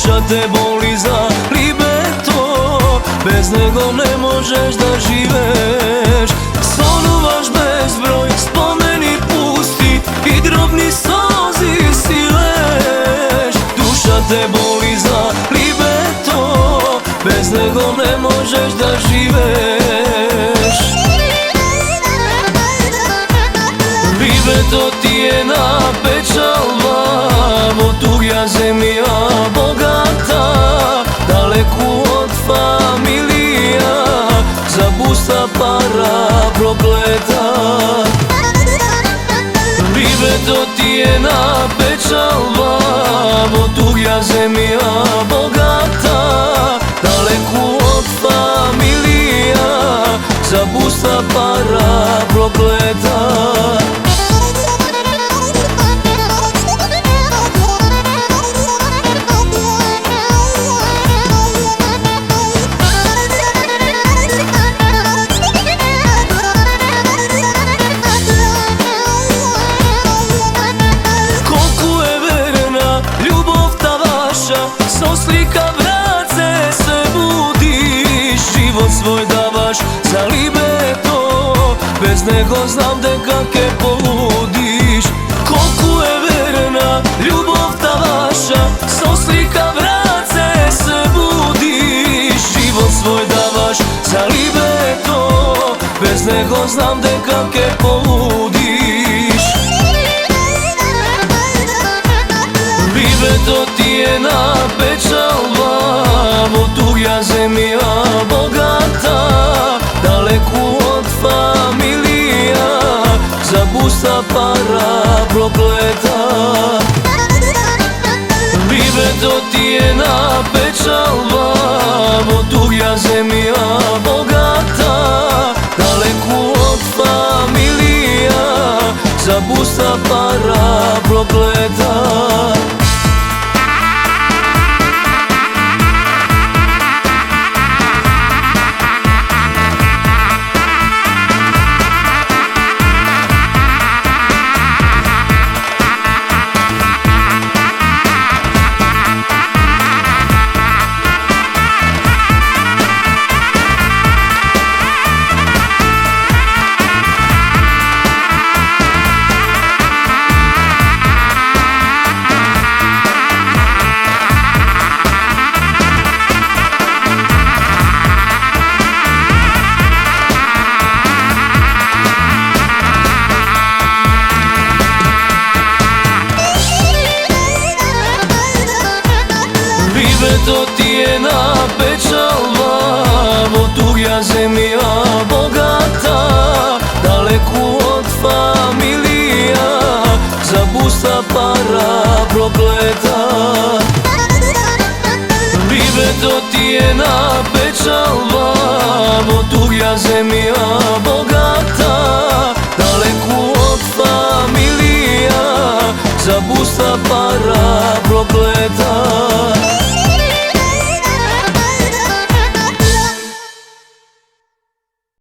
duša te boli za libeto, bez nego ne možeš da živeš. Sonuvaš bezbroj, spomeni pusti i drobni sozi sileš. Duša te boli za libeto, bez nego ne možeš da živeš. Libeto ti je na pečalva, tugja zemlja bogata, daleku od familija, za busta para prokleta. Libeto ti je na pečalva, tugja zemlja bogata, daleku od familija, za busta para prokleta. So slika vrace se budiš, život svoj davaš za libeto, bez nego znam da kake poludiš. Koliko je verna ljubav ta vaša, so slika vrace se budiš, život svoj davaš za libeto, bez nego znam da kake poludiš. Libeto ti je na pečalva, tugja zemlja bogata, daleku od familija, za busta para prokleta. Libeto ti je na pečalva, tugja zemlja bogata, daleku od familija, za busta para prokleta. Libeto ti je na pečalva, tugja zemlja bogata, daleku od familija, za busta para prokleta. Libeto ti je na pečalva, tugja zemlja bogata, daleku od familija, za busta para prokleta.